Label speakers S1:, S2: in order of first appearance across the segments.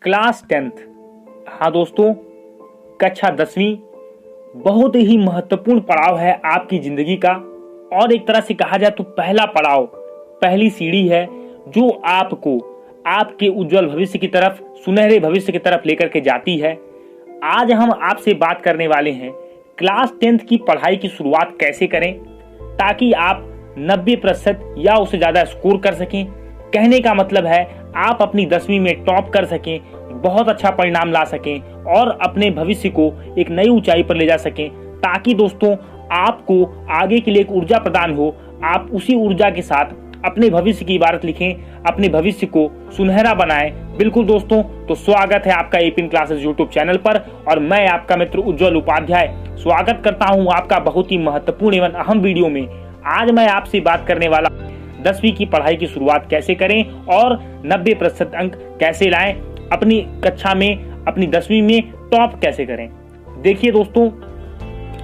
S1: Class 10th। हाँ दोस्तों, कक्षा 10वीं बहुत ही महत्वपूर्ण पड़ाव है आपकी जिंदगी का, और एक तरह से कहा जाए तो पहला पड़ाव, पहली सीढ़ी है जो आपको आपके उज्जवल भविष्य की तरफ, सुनहरे भविष्य की तरफ लेकर के जाती है। आज हम आपसे बात करने वाले हैं क्लास 10th की पढ़ाई की शुरुआत कैसे करें ताकि आप 90% या उससे ज़्यादा स्कोर कर सकें। कहने का मतलब है आप अपनी 10वीं में टॉप कर सकें, बहुत अच्छा परिणाम ला सकें और अपने भविष्य को एक नई ऊंचाई पर ले जा सकें, ताकि दोस्तों आपको आगे के लिए एक ऊर्जा प्रदान हो। आप उसी ऊर्जा के साथ अपने भविष्य की इबारत लिखें, अपने भविष्य को सुनहरा बनाएं। बिल्कुल दोस्तों, तो स्वागत है आपका एपिन क्लासेस यूट्यूब चैनल पर, और मैं आपका मित्र उज्जवल उपाध्याय स्वागत करता हूं आपका बहुत ही महत्वपूर्ण एवं अहम वीडियो में। आज मैं आपसे बात करने वाला 10वीं की पढ़ाई की शुरुआत कैसे करें और 90% अंक कैसे लाएं, अपनी कक्षा में, अपनी 10वीं में टॉप कैसे करें। देखिए दोस्तों,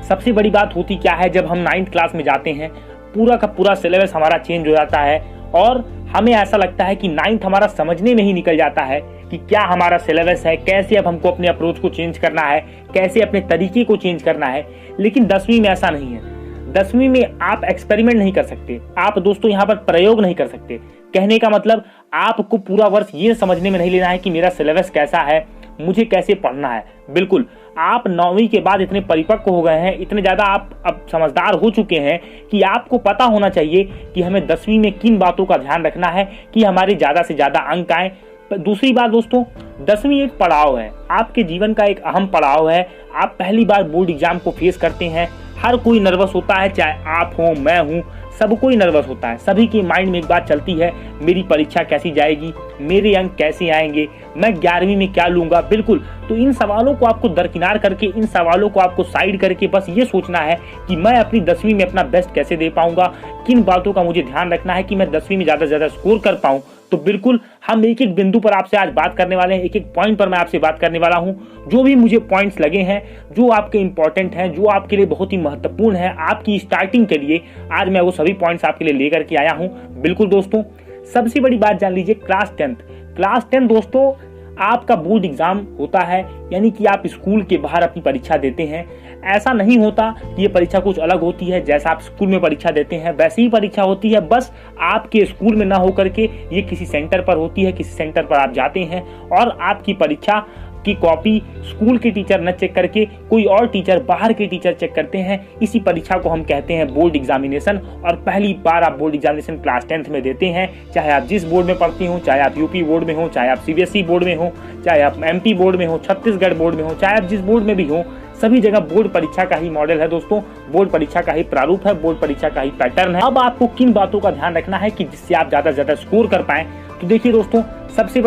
S1: सबसे बड़ी बात होती क्या है, जब हम 9th क्लास में जाते हैं पूरा का पूरा सिलेबस हमारा चेंज हो जाता है और हमें ऐसा लगता है कि 9th हमारा समझने में ही निकल जाता है कि क्या हमारा सिलेबस है, कैसे अब हमको अपने अप्रोच को चेंज करना है, कैसे अपने तरीके को चेंज करना है। लेकिन 10वीं में ऐसा नहीं है। 10वीं में आप एक्सपेरिमेंट नहीं कर सकते, आप दोस्तों यहाँ पर प्रयोग नहीं कर सकते। कहने का मतलब आपको पूरा वर्ष ये समझने में नहीं लेना है कि मेरा सिलेबस कैसा है, मुझे कैसे पढ़ना है। बिल्कुल, आप 9वीं के बाद इतने परिपक्व हो गए हैं, इतने ज़्यादा आप अब समझदार हो चुके हैं कि आपको पता होना चाहिए कि हमें 10वीं में किन बातों का ध्यान रखना है कि हमारे ज़्यादा से ज़्यादा अंक आए। दूसरी बात दोस्तों, 10वीं एक पड़ाव है, आपके जीवन का एक अहम पड़ाव है। आप पहली बार बोर्ड एग्जाम को फेस करते हैं। हर कोई नर्वस होता है, चाहे आप हो, मैं हूँ, सब कोई नर्वस होता है। सभी के माइंड में एक बात चलती है, मेरी परीक्षा कैसी जाएगी, मेरे अंक कैसे आएंगे, मैं 11वीं में क्या लूंगा। बिल्कुल, तो इन सवालों को आपको दरकिनार करके, इन सवालों को आपको साइड करके बस ये सोचना है कि मैं अपनी 10वीं में अपना बेस्ट कैसे दे पाऊंगा, किन बातों का मुझे ध्यान रखना है कि मैं 10वीं में ज़्यादा से ज़्यादा स्कोर कर पाऊँ। तो बिल्कुल हम एक एक बिंदु पर आपसे आज बात करने वाले हैं, एक एक पॉइंट पर मैं आपसे बात करने वाला हूं। जो भी मुझे पॉइंट्स लगे हैं, जो आपके इंपॉर्टेंट हैं, जो आपके लिए बहुत ही महत्वपूर्ण है आपकी स्टार्टिंग के लिए, आज मैं वो सभी पॉइंट्स आपके लिए लेकर के आया हूं। बिल्कुल दोस्तों, सबसे बड़ी बात जान लीजिए, क्लास 10 दोस्तों आपका बोर्ड एग्जाम होता है, यानी कि आप स्कूल के बाहर अपनी परीक्षा देते हैं। ऐसा नहीं होता कि ये परीक्षा कुछ अलग होती है, जैसा आप स्कूल में परीक्षा देते हैं वैसी ही परीक्षा होती है, बस आपके स्कूल में ना होकर के ये किसी सेंटर पर होती है। किसी सेंटर पर आप जाते हैं और आपकी परीक्षा की कॉपी स्कूल के टीचर न चेक करके कोई और टीचर, बाहर के टीचर चेक करते हैं। इसी परीक्षा को हम कहते हैं बोर्ड एग्जामिनेशन। और पहली बार आप बोर्ड एग्जामिनेशन क्लास 10th में देते हैं, चाहे आप जिस बोर्ड में पढ़ते हो, चाहे आप यूपी बोर्ड में हो, चाहे आप सीबीएसई बोर्ड में हो, चाहे आप एमपी बोर्ड में हो, छत्तीसगढ़ बोर्ड में हो, चाहे आप जिस बोर्ड में भी हो, सभी जगह बोर्ड परीक्षा का ही मॉडल है दोस्तों, बोर्ड परीक्षा का ही प्रारूप है, बोर्ड परीक्षा का ही पैटर्न है। अब आपको किन बातों का ध्यान रखना है कि जिससे आप ज्यादा से ज्यादा स्कोर कर पाएं। तो देखिए दोस्तों, सबसे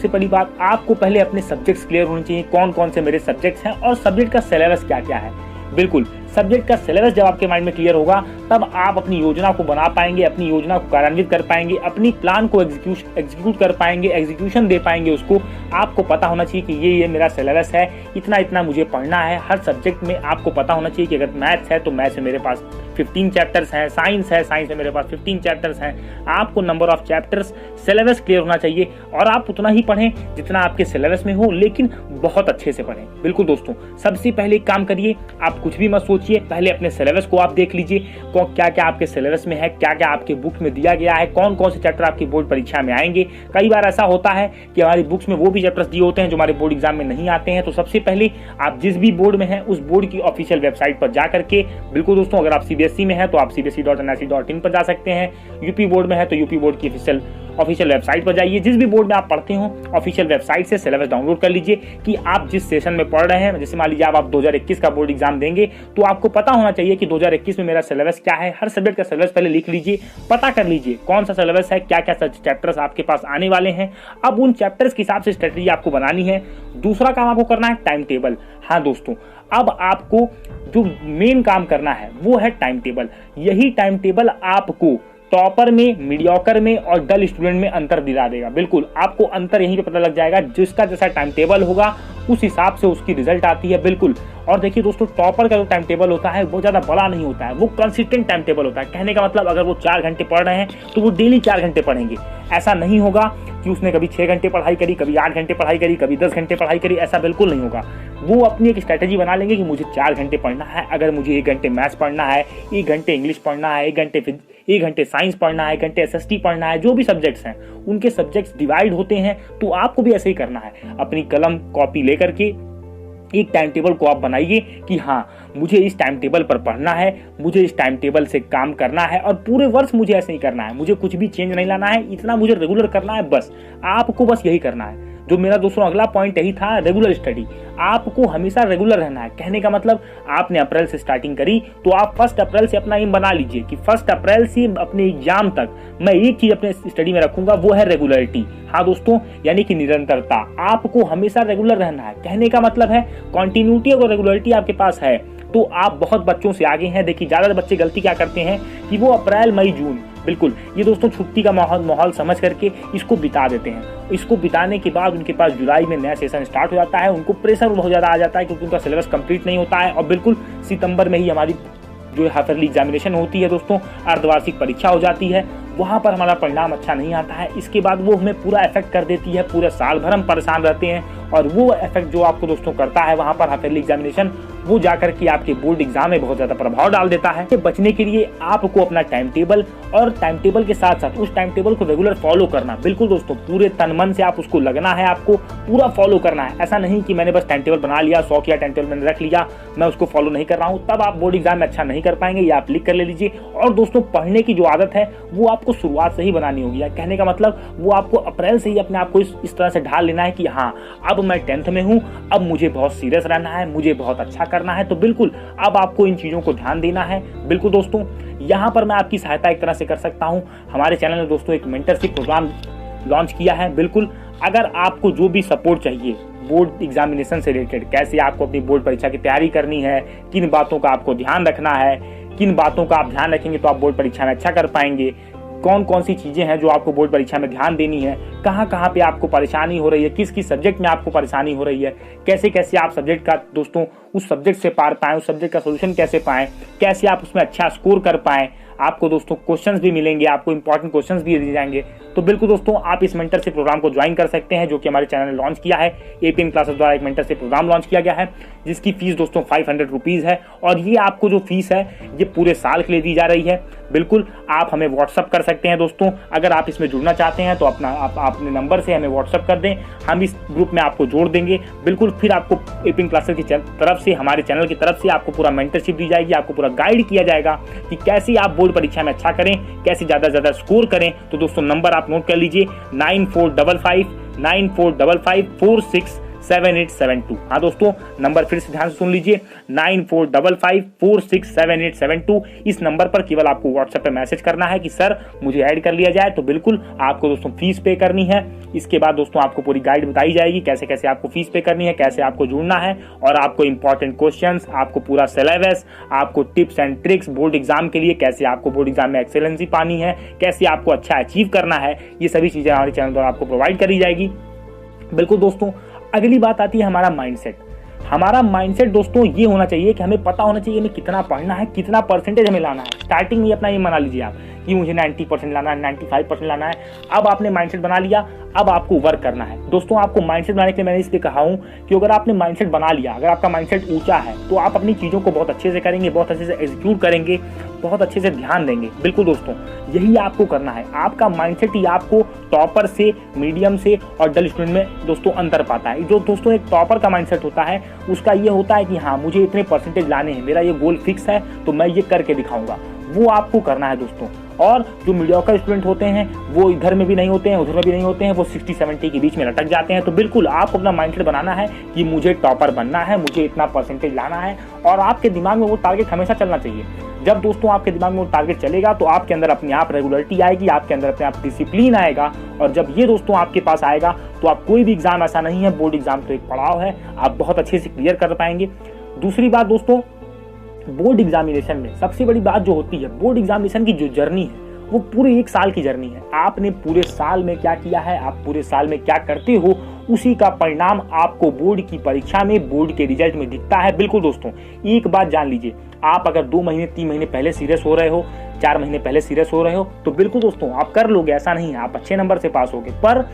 S1: बड़ी बात आपको पहले अपने सब्जेक्ट्स क्लियर होने चाहिए, कौन कौन से मेरे सब्जेक्ट्स हैं और सब्जेक्ट का सिलेबस क्या क्या है। बिल्कुल, सब्जेक्ट का सिलेबस जब आपके माइंड में क्लियर होगा, तब आप अपनी योजना को बना पाएंगे, अपनी योजना को कार्यान्वित कर पाएंगे, अपनी प्लान को एग्जीक्यूट कर पाएंगे, एग्जीक्यूशन दे पाएंगे उसको। आपको पता होना चाहिए कि ये मेरा सिलेबस है, इतना इतना मुझे पढ़ना है। हर सब्जेक्ट में आपको पता होना चाहिए कि अगर मैथ्स है तो मैथ्स में मेरे पास 15 चैप्टर्स हैं, साइंस है, साइंस में मेरे पास 15 चैप्टर्स हैं। आपको number of chapters, syllabus clear होना चाहिए और आप उतना ही पढ़ें जितना आपके सिलेबस में हो, लेकिन बहुत अच्छे से पढ़ें। बिल्कुल दोस्तों, सबसे पहले एक काम करिए, आप कुछ भी मत सोचिए, पहले अपने सिलेबस को आप देख लीजिए, क्या क्या आपके सिलेबस में है, क्या क्या आपके बुक में दिया गया है, कौन कौन से चैप्टर आपकी बोर्ड परीक्षा में आएंगे। कई बार ऐसा होता है कि हमारी बुक्स में वो भी चैप्टर्स दिए होते हैं जो हमारे बोर्ड एग्जाम में नहीं आते हैं। तो सबसे पहले आप जिस भी बोर्ड में हैं उस बोर्ड की ऑफिशियल वेबसाइट पर जा करके, बिल्कुल दोस्तों, अगर आप सीबीएसई में है तो आप cbse.nic.in पर जा सकते हैं, यूपी बोर्ड में है तो यूपी बोर्ड की ऑफिशियल वेबसाइट पर जाइए। जिस भी बोर्ड में आप पढ़ते हो ऑफिशियल वेबसाइट से सिलेबस डाउनलोड कर लीजिए कि आप जिस सेशन में पढ़ रहे हैं। जैसे मान लीजिए आप 2021 का बोर्ड एग्जाम देंगे, तो आपको पता होना चाहिए कि 2021 में मेरा सिलेबस क्या है। हर सब्जेक्ट का सिलेबस पहले लिख लीजिए, पता कर लीजिए कौन सा सिलेबस है, क्या क्या चैप्टर्स आपके पास आने वाले हैं। अब उन चैप्टर्स के हिसाब से स्ट्रेटजी आपको बनानी है। दूसरा काम आपको करना है टाइम टेबल। हाँ दोस्तों, अब आपको जो मेन काम करना है वो है टाइम टेबल। यही टाइम टेबल आपको टॉपर में, मीडियोकर में और डल स्टूडेंट में अंतर दिला देगा। बिल्कुल आपको अंतर यहीं पे पता लग जाएगा, जिसका जैसा टाइम टेबल होगा उस हिसाब से उसकी रिजल्ट आती है। बिल्कुल। और देखिए दोस्तों, टॉपर का जो टाइम टेबल होता है वो ज़्यादा बड़ा नहीं होता है, वो कंसिस्टेंट टाइम टेबल होता है। कहने का मतलब अगर वो 4 घंटे पढ़ रहे हैं तो वो डेली 4 घंटे पढ़ेंगे। ऐसा नहीं होगा कि उसने कभी 6 घंटे पढ़ाई करी, कभी 8 घंटे पढ़ाई करी, कभी 10 घंटे पढ़ाई करी, ऐसा बिल्कुल नहीं होगा। वो अपनी एक स्ट्रैटेजी बना लेंगे कि मुझे 4 घंटे पढ़ना है, अगर मुझे 1 घंटे मैथ्स पढ़ना है, 1 घंटे इंग्लिश पढ़ना है, 1 घंटे साइंस पढ़ना है, 1 घंटे एसएसटी पढ़ना है, जो भी सब्जेक्ट्स हैं उनके सब्जेक्ट्स डिवाइड होते हैं। तो आपको भी ऐसे ही करना है, अपनी कलम कॉपी लेकर के एक टाइम टेबल को आप बनाइए कि हाँ मुझे इस टाइम टेबल पर पढ़ना है, मुझे इस टाइम टेबल से काम करना है और पूरे वर्ष मुझे ऐसे ही करना है, मुझे कुछ भी चेंज नहीं लाना है, इतना मुझे रेगुलर करना है। बस आपको बस यही करना है। जो मेरा दोस्तों अगला पॉइंट यही था, रेगुलर स्टडी। आपको हमेशा रेगुलर रहना है। कहने का मतलब आपने अप्रैल से स्टार्टिंग करी तो आप 1 अप्रैल से अपना एम बना लीजिए कि 1 अप्रैल से अपने एग्जाम तक मैं एक चीज अपने स्टडी में रखूंगा, वो है रेगुलरिटी। हाँ दोस्तों, यानी कि निरंतरता। आपको हमेशा रेगुलर रहना है। कहने का मतलब है कॉन्टिन्यूटी और रेगुलरिटी आपके पास है तो आप बहुत बच्चों से आगे हैं। देखिए ज्यादा बच्चे गलती क्या करते हैं कि वो अप्रैल मई जून, बिल्कुल ये दोस्तों छुट्टी का माहौल समझ करके इसको बिता देते हैं। इसको बिताने के बाद उनके पास जुलाई में नया सेशन स्टार्ट हो जाता है, उनको प्रेशर बहुत ज़्यादा आ जाता है क्योंकि उनका सिलेबस कंप्लीट नहीं होता है। और बिल्कुल सितंबर में ही हमारी जो हाफ ईयरली एग्जामिनेशन होती है दोस्तों, अर्धवार्षिक परीक्षा हो जाती है, वहाँ पर हमारा परिणाम अच्छा नहीं आता है। इसके बाद वो हमें पूरा इफेक्ट कर देती है, पूरे साल भर हम परेशान रहते हैं। और वो इफेक्ट जो आपको दोस्तों करता है वहाँ पर हाफ ईयरली एग्जामिनेशन, वो जाकर के आपके बोर्ड एग्जाम में बहुत ज़्यादा प्रभाव डाल देता है। बचने के लिए आपको अपना टाइम टेबल और टाइम टेबल के साथ साथ उस टाइम टेबल को रेगुलर फॉलो करना। बिल्कुल दोस्तों, पूरे तन मन से आप उसको लगना है, आपको पूरा फॉलो करना है। ऐसा नहीं कि मैंने बस टाइम टेबल बना लिया, 100 किया, टाइम टेबल मैंने रख लिया, मैं उसको फॉलो नहीं कर रहा हूँ, तब आप बोर्ड एग्जाम में अच्छा नहीं कर पाएंगे। ये आप लिख कर ले लीजिए। और दोस्तों, पढ़ने की जो आदत है वो आपको शुरुआत से ही बनानी होगी। या कहने का मतलब वो आपको अप्रैल से ही अपने आप को इस तरह से ढाल लेना है कि हाँ अब मैं 10th में हूँ, अब मुझे बहुत सीरियस रहना है, मुझे बहुत अच्छा करना है। तो बिल्कुल अब आपको इन चीजों को ध्यान देना है। बिल्कुल दोस्तों, यहाँ पर मैं आपकी सहायता एक तरह से कर सकता हूँ। हमारे चैनल ने दोस्तों एक मेंटरशिप प्रोग्राम लॉन्च किया है। बिल्कुल, अगर आपको जो भी सपोर्ट चाहिए बोर्ड एग्जामिनेशन से रिलेटेड, कैसे आपको अपनी बोर्ड परीक्षा की तैयारी करनी है, किन बातों का आपको ध्यान रखना है, किन बातों का आप ध्यान रखेंगे तो आप बोर्ड परीक्षा में अच्छा कर पाएंगे, कौन कौन सी चीजें हैं जो आपको बोर्ड परीक्षा में ध्यान देनी है, कहाँ कहाँ पे आपको परेशानी हो रही है, किस किस सब्जेक्ट में आपको परेशानी हो रही है, कैसे कैसे आप सब्जेक्ट का दोस्तों उस सब्जेक्ट से पार पाएं, उस सब्जेक्ट का सोल्यूशन कैसे पाएं, कैसे आप उसमें अच्छा स्कोर कर पाएं। आपको दोस्तों क्वेश्चंस भी मिलेंगे, आपको इंपॉर्टेंट क्वेश्चंस भी दिए जाएंगे। तो बिल्कुल दोस्तों, आप इस मेंटरशिप प्रोग्राम को ज्वाइन कर सकते हैं जो कि हमारे चैनल ने लॉन्च किया है। एपीएम क्लासेस द्वारा एक मेंटरशिप प्रोग्राम लॉन्च किया गया है जिसकी फीस दोस्तों 500 रुपीज़ है। और ये आपको जो फीस है ये पूरे साल के लिए दी जा रही है। बिल्कुल आप हमें व्हाट्सअप कर सकते हैं दोस्तों। अगर आप इसमें जुड़ना चाहते हैं तो अपने नंबर से हमें व्हाट्सअप कर दें, हम इस ग्रुप में आपको जोड़ देंगे। बिल्कुल, फिर आपको एपीएम क्लासेस की तरफ से, हमारे चैनल की तरफ से आपको पूरा मेंटरशिप दी जाएगी, आपको पूरा गाइड किया जाएगा कि कैसे आप बोर्ड परीक्षा में अच्छा करें, कैसे ज़्यादा से ज़्यादा स्कोर करें। तो दोस्तों नंबर आप नोट कर लीजिए 9455 हाँ दोस्तों, नंबर फिर से ध्यान से सुन लीजिए 9455 इस नंबर पर केवल आपको व्हाट्सएप पे मैसेज करना है कि सर मुझे ऐड कर लिया जाए। तो बिल्कुल आपको दोस्तों फीस पे करनी है। इसके बाद दोस्तों आपको पूरी गाइड बताई जाएगी कैसे कैसे आपको फीस पे करनी है, कैसे आपको जुड़ना है, और आपको इंपॉर्टेंट क्वेश्चंस, आपको पूरा सिलेबस, आपको tips and tricks board exam के लिए, कैसे आपको बोर्ड एग्जाम में एक्सेलेंसी पानी है, कैसे आपको अच्छा अचीव करना है, ये सभी चीजें हमारे चैनल द्वारा आपको प्रोवाइड करी जाएगी। बिल्कुल दोस्तों, अगली बात आती है हमारा माइंडसेट। हमारा माइंडसेट दोस्तों ये होना चाहिए कि हमें पता होना चाहिए हमें कितना पढ़ना है, कितना परसेंटेज हमें लाना है। स्टार्टिंग में अपना ये बना लीजिए आप कि मुझे 90% लाना है, 95% लाना है। अब आपने माइंडसेट बना लिया, अब आपको वर्क करना है। दोस्तों आपको माइंडसेट बनाने के लिए मैंने इसलिए कहा हूँ कि अगर आपने माइंडसेट बना लिया, अगर आपका माइंडसेट ऊंचा है तो आप अपनी चीज़ों को बहुत अच्छे से करेंगे, बहुत अच्छे से एग्जीक्यूट करेंगे, बहुत अच्छे से ध्यान देंगे। बिल्कुल दोस्तों, यही आपको करना है। आपका माइंडसेट ही आपको टॉपर से, मीडियम से और डल स्टूडेंट में दोस्तों अंतर पाता है। जो दोस्तों एक टॉपर का माइंडसेट होता है उसका ये होता है कि हाँ मुझे इतने परसेंटेज लाने हैं, मेरा ये गोल फिक्स है तो मैं ये करके दिखाऊंगा। वो आपको करना है दोस्तों। और जो मीडियोकर स्टूडेंट होते हैं वो इधर में भी नहीं होते हैं, उधर में भी नहीं होते हैं, वो 60-70 के बीच में लटक जाते हैं। तो बिल्कुल आपको अपना माइंडसेट बनाना है कि मुझे टॉपर बनना है, मुझे इतना परसेंटेज लाना है। और आपके दिमाग में वो टारगेट हमेशा चलना चाहिए। जब दोस्तों आपके दिमाग में वो टारगेट चलेगा तो आपके अंदर अपने आप रेगुलरिटी आएगी, आपके अंदर अपने आप डिसिप्लिन आएगा। और जब ये दोस्तों आपके पास आएगा तो आप कोई भी एग्जाम ऐसा नहीं है, बोर्ड एग्जाम तो एक पड़ाव है, आप बहुत अच्छे से क्लियर कर पाएंगे। दूसरी बात दोस्तों, बोर्ड एग्जामिनेशन में सबसे बड़ी बात जो होती है, बोर्ड एग्जामिनेशन की जो जर्नी है वो पूरे एक साल की जर्नी है। आपने पूरे साल में क्या किया है, आप पूरे साल में क्या करते हो, उसी का परिणाम आपको बोर्ड की परीक्षा में, बोर्ड के रिजल्ट में दिखता है। बिल्कुल दोस्तों, एक बात जान लीजिए, आप अगर 2 महीने 3 महीने पहले सीरियस हो रहे हो, 4 महीने पहले सीरियस हो रहे हो, तो बिल्कुल दोस्तों आप कर लोगे, ऐसा नहीं है, आप अच्छे नंबर से पास होगे। पर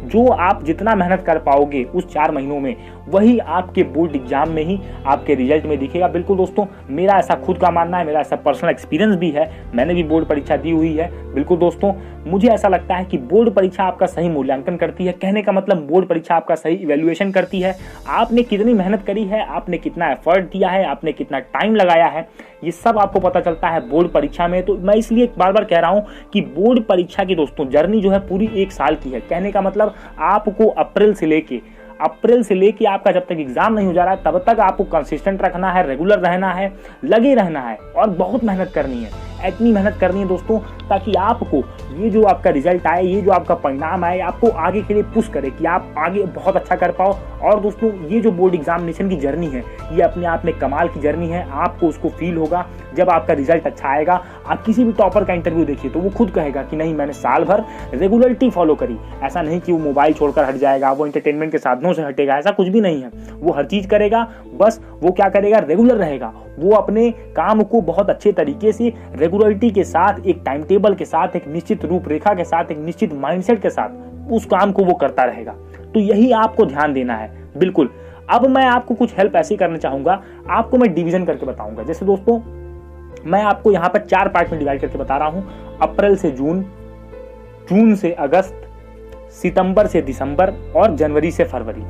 S1: जो आप जितना मेहनत कर पाओगे उस 4 महीनों में, वही आपके बोर्ड एग्जाम में ही आपके रिजल्ट में दिखेगा। बिल्कुल दोस्तों, मेरा ऐसा खुद का मानना है, मेरा ऐसा पर्सनल एक्सपीरियंस भी है, मैंने भी बोर्ड परीक्षा दी हुई है। बिल्कुल दोस्तों, मुझे ऐसा लगता है कि बोर्ड परीक्षा आपका सही मूल्यांकन करती है। कहने का मतलब बोर्ड परीक्षा आपका सही इवैल्यूएशन करती है। आपने कितनी मेहनत करी है, आपने कितना एफर्ट दिया है, आपने कितना टाइम लगाया है, ये सब आपको पता चलता है बोर्ड परीक्षा में। तो मैं इसलिए बार बार कह रहा हूं कि बोर्ड परीक्षा की दोस्तों जर्नी जो है पूरी एक साल की है। कहने का मतलब आपको अप्रैल से लेके आपका जब तक एग्जाम नहीं हो जा रहा है, तब तक आपको कंसिस्टेंट रखना है, रेगुलर रहना है, लगे रहना है और बहुत मेहनत करनी है। इतनी मेहनत करनी है दोस्तों ताकि आपको ये जो आपका रिजल्ट आए, ये जो आपका परिणाम आए, आपको आगे के लिए पुश करे कि आप आगे बहुत अच्छा कर पाओ। और दोस्तों, ये जो बोर्ड एग्जामिनेशन की जर्नी है, ये अपने आप में कमाल की जर्नी है। आपको उसको फील होगा जब आपका रिजल्ट अच्छा आएगा। आप किसी भी टॉपर का इंटरव्यू देखिए तो वो खुद कहेगा कि नहीं, मैंने साल भर रेगुलरिटी फॉलो करी। ऐसा नहीं कि वो मोबाइल छोड़कर हट जाएगा, वो एंटरटेनमेंट के साधनों से हटेगा, ऐसा कुछ भी नहीं है। वो हर चीज करेगा, बस वो क्या करेगा, रेगुलर रहेगा। वो अपने काम को बहुत अच्छे तरीके से रेगुलरिटी के साथ, एक टाइम टेबल के साथ, एक निश्चित रूपरेखा के साथ, एक निश्चित माइंडसेट के साथ उस काम को वो करता रहेगा। तो यही आपको ध्यान देना है। बिल्कुल। अब मैं आपको कुछ हेल्प ऐसी करना चाहूंगा, आपको मैं डिवीजन करके बताऊंगा। जैसे दोस्तों, मैं आपको यहाँ पर 4 पार्ट में डिवाइड करके बता रहा हूं। अप्रैल से जून, जून से अगस्त, सितंबर से दिसंबर और जनवरी से फरवरी।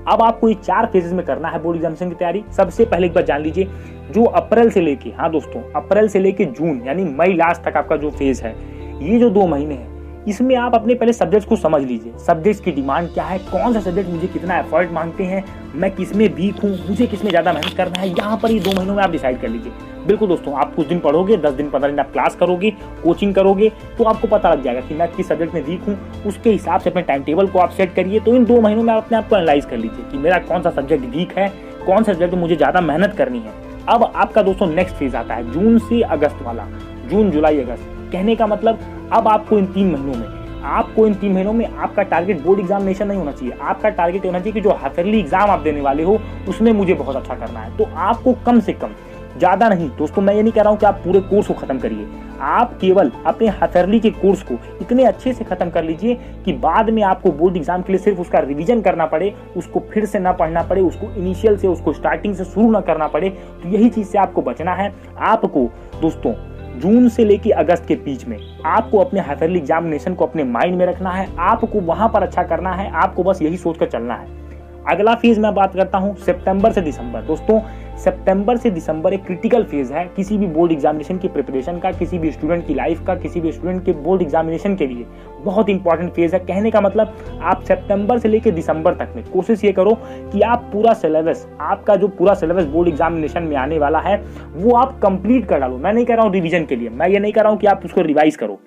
S1: अब आपको ये 4 फेजेस में करना है बोर्ड एग्जामिनेशन की तैयारी। सबसे पहले एक बार जान लीजिए, जो अप्रैल से लेके, हाँ दोस्तों, अप्रैल से लेके जून यानी मई लास्ट तक आपका जो फेज है, ये जो 2 महीने हैं, इसमें आप अपने पहले सब्जेक्ट्स को समझ लीजिए। सब्जेक्ट्स की डिमांड क्या है, कौन सा सब्जेक्ट मुझे कितना एफर्ट मांगते हैं, मैं किसमें वीक हूँ, मुझे किसमें ज्यादा मेहनत करना है, यहाँ पर ये 2 महीनों में आप डिसाइड कर लीजिए। बिल्कुल दोस्तों, आप कुछ दिन पढ़ोगे, 10 दिन 15 दिन आप क्लास करोगे, कोचिंग करोगे, तो आपको पता लग जाएगा कि मैं किस सब्जेक्ट में वीक हूँ। उसके हिसाब से अपने टाइम टेबल को आप सेट करिए। तो इन 2 महीनों में आप अपने आप को एनालाइज कर लीजिए कि मेरा कौन सा सब्जेक्ट वीक है, कौन सा सब्जेक्ट मुझे ज्यादा मेहनत करनी है। अब आपका दोस्तों नेक्स्ट फेज आता है जून से अगस्त वाला, जून जुलाई अगस्त। कहने का मतलब अब आपको इन 3 महीनों में आपका टारगेट बोर्ड एग्जामिनेशन नहीं होना चाहिए। आपका टारगेट होना चाहिए कि जो हाफिजली एग्जाम आप देने वाले हो उसमें मुझे बहुत अच्छा करना है। तो आपको कम से कम, ज्यादा नहीं दोस्तों, मैं ये नहीं कह रहा हूं कि आप पूरे कोर्स को खत्म करिए। आप केवल अपने हाफिजली के कोर्स को इतने अच्छे से खत्म कर लीजिए कि बाद में आपको बोर्ड एग्जाम के लिए सिर्फ उसका रिवीजन करना पड़े, उसको फिर से ना पढ़ना पड़े, उसको इनिशियल से, उसको स्टार्टिंग से शुरू ना करना पड़े। तो यही चीज से आपको बचना है। आपको दोस्तों जून से लेके अगस्त के बीच में आपको अपने हाफिजली एग्जामिनेशन को अपने माइंड में रखना है, आपको वहां पर अच्छा करना है, आपको बस यही सोचकर चलना है। अगला फेज मैं बात करता हूं सितंबर से दिसंबर। दोस्तों, सितंबर से दिसंबर एक क्रिटिकल फेज है किसी भी बोर्ड एग्जामिनेशन की प्रिपरेशन का, किसी भी स्टूडेंट की लाइफ का, किसी भी स्टूडेंट के बोर्ड एग्जामिनेशन के लिए बहुत इंपॉर्टेंट फेज है। कहने का मतलब आप सितंबर से लेकर दिसंबर तक में कोशिश ये करो कि आप पूरा सिलेबस, आपका जो पूरा सिलेबस बोर्ड एग्जामिनेशन में आने वाला है, वो आप कंप्लीट कर डालो। मैं नहीं कह रहा हूँ रिवीजन के लिए, मैं ये नहीं कह रहा हूँ कि आप उसको रिवाइज करो।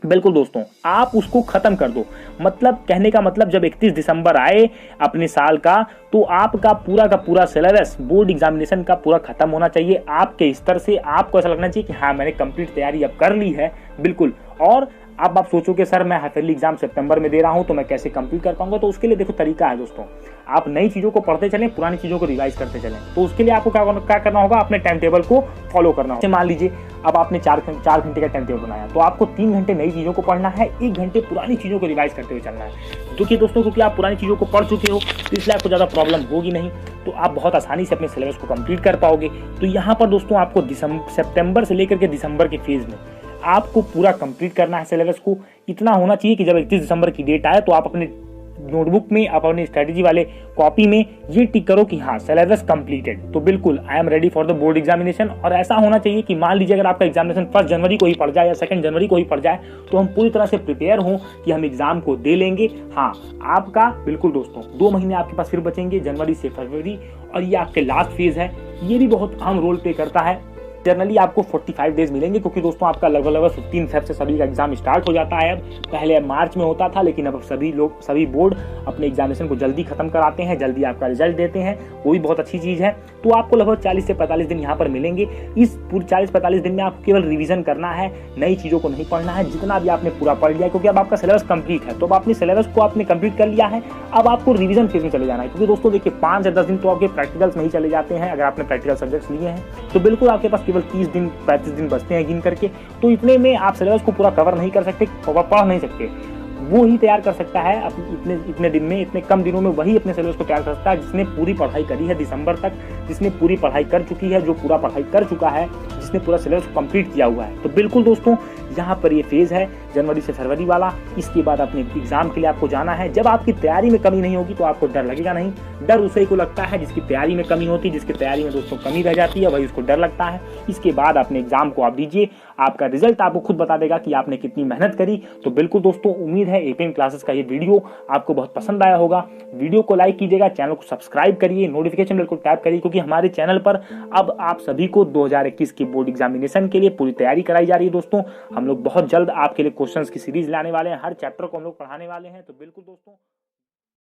S1: बिल्कुल दोस्तों, आप उसको खत्म कर दो। मतलब कहने का मतलब जब 31 दिसंबर आए अपने साल का, तो आपका पूरा का पूरा सिलेबस बोर्ड एग्जामिनेशन का पूरा खत्म होना चाहिए। आपके स्तर से आपको ऐसा लगना चाहिए कि हाँ, मैंने कंप्लीट तैयारी अब कर ली है। बिल्कुल। और अब आप सोचोगे सर मैं हाफिजली एग्जाम सितंबर में दे रहा हूं तो मैं कैसे कंप्लीट कर पाऊंगा। तो उसके लिए देखो तरीका है दोस्तों, आप नई चीजों को पढ़ते चलें, पुरानी चीजों को रिवाइज करते चलें। तो उसके लिए आपको क्या करना होगा, अपने टाइम टेबल को फॉलो करना होगा। मान लीजिए अब आपने 4 घंटे का टाइम टेबल बनाया, तो आपको 3 घंटे नई चीजों को पढ़ना है, 1 घंटे पुरानी चीजों को रिवाइज करते हुए चलना है। क्योंकि दोस्तों, क्योंकि आप पुरानी चीजों को पढ़ चुके हो तो इसलिए आपको ज्यादा प्रॉब्लम होगी नहीं, तो आप बहुत आसानी से अपने सिलेबस को कंप्लीट कर पाओगे। तो यहाँ पर दोस्तों आपको सितंबर से लेकर के दिसंबर के फेज में आपको पूरा कंप्लीट करना है सिलेबस को। इतना होना चाहिए कि जब 31 दिसंबर की डेट आए तो आप अपने नोटबुक में, आप अपनी स्ट्रेटेजी वाले कॉपी में ये टिक करो कि हाँ, सिलेबस कंप्लीटेड। तो बिल्कुल I am ready for the board examination. और ऐसा होना चाहिए कि मान लीजिए अगर आपका एग्जामिनेशन 1 जनवरी को ही पड़ जाए या 2 जनवरी को ही पड़ जाए, तो हम पूरी तरह से प्रिपेयर हों कि हम एग्जाम को दे लेंगे। हाँ, आपका बिल्कुल दोस्तों 2 महीने आपके पास फिर बचेंगे, जनवरी से फरवरी, और ये आपके लास्ट फेज है। ये भी बहुत अहम रोल प्ले करता है जनरली आपको 45 डेज मिलेंगे, क्योंकि दोस्तों आपका लगभग 15 फेब से सभी का एग्जाम स्टार्ट हो जाता है। अब पहले मार्च में होता था, लेकिन अब सभी बोर्ड अपने एग्जामिनेशन को जल्दी खत्म कराते हैं, जल्दी आपका रिजल्ट देते हैं, वो भी बहुत अच्छी चीज़ है। तो आपको लगभग 40 से 45 दिन यहाँ पर मिलेंगे। इस पूरे 40-45 दिन में आपको केवल रिविजन करना है, नई चीज़ों को नहीं पढ़ना है। जितना भी आपने पूरा पढ़ लिया, क्योंकि अब आपका सिलेबस कंप्लीट है, तो अब आपने सिलेबस को आपने कंप्लीट कर लिया है, अब आपको रिविजन फेज में चले जाना है। क्योंकि दोस्तों देखिए 5 से 10 दिन तो आपके प्रैक्टिकल्स में ही चले जाते हैं। अगर आपने प्रैक्टिकल सब्जेक्ट्स लिए हैं तो बिल्कुल आपके पास केवल 30 दिन 35 दिन बचते हैं गिन करके। तो इतने में आप सिलेबस को पूरा कवर नहीं कर सकते, पढ़ नहीं सकते। वो ही तैयार कर सकता है इतने दिन में, इतने कम दिनों में वही अपने सिलेबस को तैयार कर सकता है जिसने पूरी पढ़ाई करी है दिसंबर तक, जिसने पूरी पढ़ाई कर चुकी है, जो पूरा पढ़ाई कर चुका है, जिसने पूरा सिलेबस कंप्लीट किया हुआ है। तो बिल्कुल दोस्तों यहाँ पर ये फेज है जनवरी से फरवरी वाला। इसके बाद अपने एग्जाम के लिए आपको जाना है। जब आपकी तैयारी में कमी नहीं होगी तो आपको डर लगेगा नहीं। डर उसे को लगता है जिसकी तैयारी में कमी होती है, जिसकी तैयारी में दोस्तों कमी रह जाती है, वही उसको डर लगता है। इसके बाद अपने एग्जाम को आप दीजिए, आपका रिजल्ट आपको खुद बता देगा कि आपने कितनी मेहनत करी। तो बिल्कुल दोस्तों उम्मीद है एपीएम क्लासेस का ये वीडियो आपको बहुत पसंद आया होगा। वीडियो को लाइक कीजिएगा, चैनल को सब्सक्राइब करिए, नोटिफिकेशन बेल को टैप करिए, क्योंकि हमारे चैनल पर अब आप सभी को 2021 की बोर्ड एग्जामिनेशन के लिए पूरी तैयारी कराई जा रही है। दोस्तों हम लोग बहुत जल्द आपके लिए क्वेश्चंस की सीरीज लाने वाले हैं, हर चैप्टर को हम लोग पढ़ाने वाले हैं। तो बिल्कुल दोस्तों